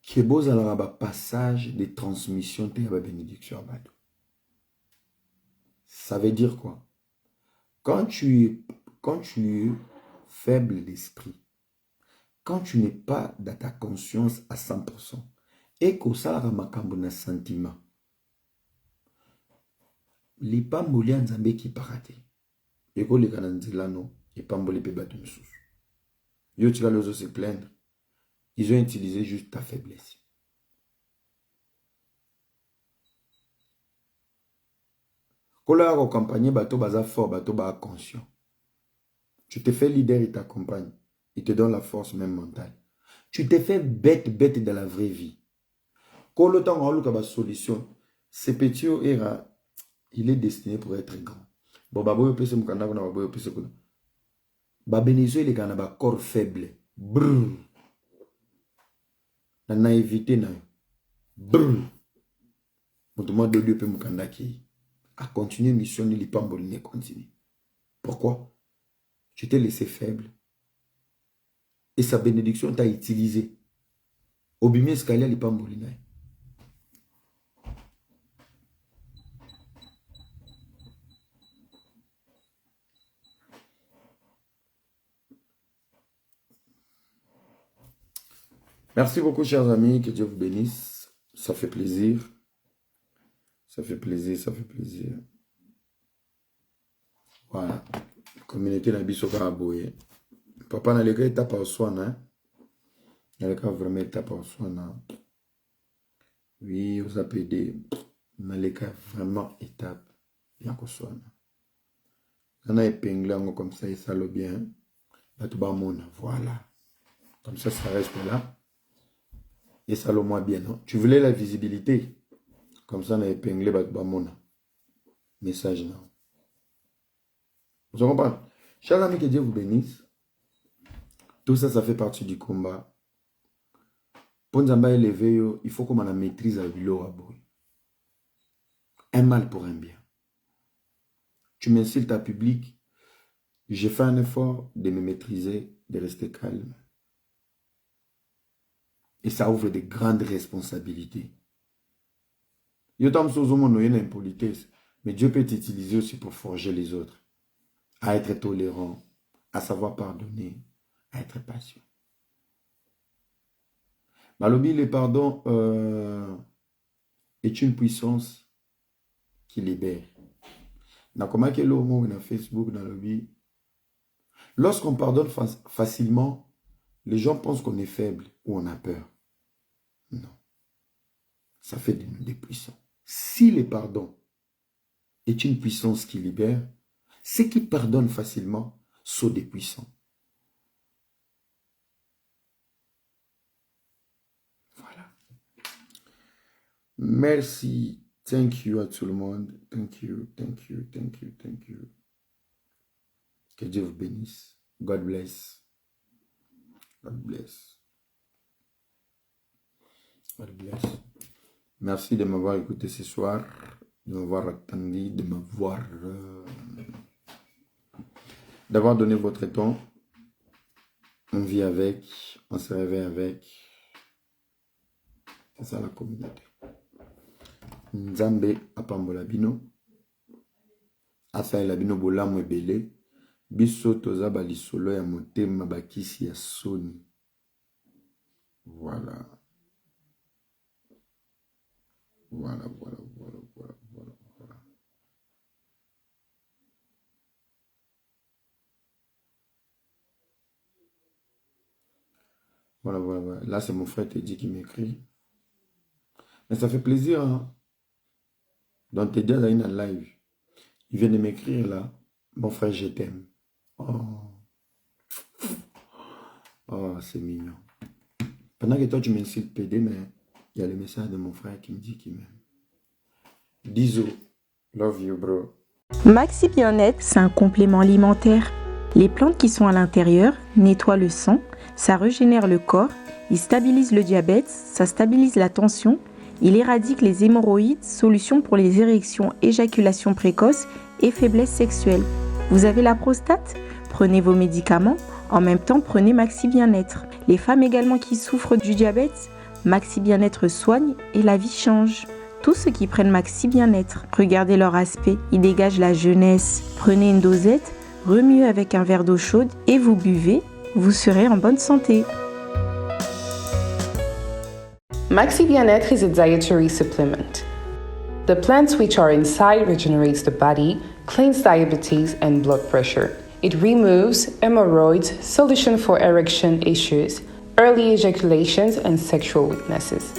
Qui est beau dans le passage de transmission de la bénédiction. Ça veut dire quoi? Quand tu es faible d'esprit, quand tu n'es pas dans ta conscience à 100%, et que ça a makambo na sentiment, lipamboli ya nzambe ki parate. Eko leka na nzela no, epamboli pe bato misusu. Yo tika lozo se plaindre. Ils ont utilisé juste ta faiblesse. Kola ya accompagner bato baza fort, bato ba conscient. Tu te fais leader, il t'accompagne. Il te donne la force même mentale. Tu te fais bête dans la vraie vie. Quand le temps on a solution, ce petit era, il est destiné pour être grand. Bon, babo pese mukanda kuna babo pese kuna. Ba bénézo il est kana ba corps faible. Brrr. La naïveté na. Brrr. Moutuma de Dieu pe mukanda ki a continué mission ni lipamboli ne continue. Pourquoi? Tu t'es laissé faible. Et sa bénédiction t'a utilisé. Obimi escalier lipamboli na. Merci beaucoup, chers amis. Que Dieu vous bénisse. Ça fait plaisir. Ça fait plaisir, ça fait plaisir. Voilà. Communauté na biso ka aboye. Papa na leka étape au soin, hein. Na leka vraiment étape au soin. Oui, vous avez aidé. Na leka vraiment étape. Ya ko soin. On a épinglé comme ça et ça le bien. Là tout bas mona. Voilà. Comme ça reste là. Et ça le moins bien, non? Tu voulais la visibilité. Comme ça, on a épinglé Batbamona. Message, non? Vous comprenez? Chers amis, que Dieu vous bénisse. Tout ça, ça fait partie du combat. Pour nous élever, il faut qu'on ait la maîtrise à l'eau. Un mal pour un bien. Tu m'insultes à public. J'ai fait un effort de me maîtriser, de rester calme. Et ça ouvre de grandes responsabilités. Yo tam sozo mon une impolitesse, mais Dieu peut t'utiliser aussi pour forger les autres, à être tolérant, à savoir pardonner, à être patient. Malobi, le pardon est une puissance qui libère. Na comment que le mot na Facebook dans le vie. Lorsqu'on pardonne facilement, les gens pensent qu'on est faible ou on a peur. Non. Ça fait de nous des puissants. Si le pardon est une puissance qui libère, ceux qui pardonnent facilement sont des puissants. Voilà. Merci. Thank you à tout le monde. Thank you, thank you, thank you, thank you. Que Dieu vous bénisse. God bless. God bless. God bless. Merci de m'avoir écouté ce soir, de m'avoir attendu, de m'avoir... d'avoir donné votre temps. On vit avec, on se réveille avec. C'est ça la communauté. Nzambe apambola bino. Asaela bino bolamu ebele. Biso toza balisolo ya motema bakisi ya soni. Voilà. Voilà. Voilà. Là, c'est mon frère Teddy qui m'écrit. Mais ça fait plaisir, hein. Donc, Teddy a une live. Il vient de m'écrire là. Mon frère, je t'aime. Oh, c'est mignon. Pendant que toi, tu m'insultes PD, mais il y a le message de mon frère qui me dit qu'il m'aime. Dizo, love you, bro. Maxi Bien-être, c'est un complément alimentaire. Les plantes qui sont à l'intérieur nettoient le sang, ça régénère le corps, il stabilise le diabète, ça stabilise la tension, il éradique les hémorroïdes, solution pour les érections, éjaculation précoce et faiblesse sexuelle. Vous avez la prostate? Prenez vos médicaments, en même temps prenez Maxi Bien-être. Les femmes également qui souffrent du diabète, Maxi Bien-être soigne et la vie change. Tous ceux qui prennent Maxi Bien-être, regardez leur aspect, ils dégagent la jeunesse. Prenez une dosette, remuez avec un verre d'eau chaude et vous buvez, vous serez en bonne santé. Maxi Bien-être is a dietary supplement. The plants which are inside regenerates the body, cleans diabetes and blood pressure. It removes hemorrhoids, solution for erection issues, early ejaculations and sexual weaknesses.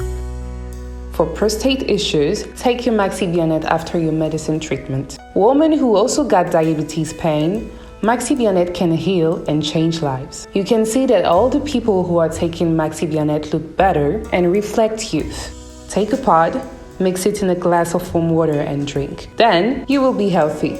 For prostate issues, take your Maxi Bien-être after your medicine treatment. Women who also got diabetes pain, Maxi Bien-être can heal and change lives. You can see that all the people who are taking Maxi Bien-être look better and reflect youth. Take a pod, mix it in a glass of warm water and drink. Then you will be healthy.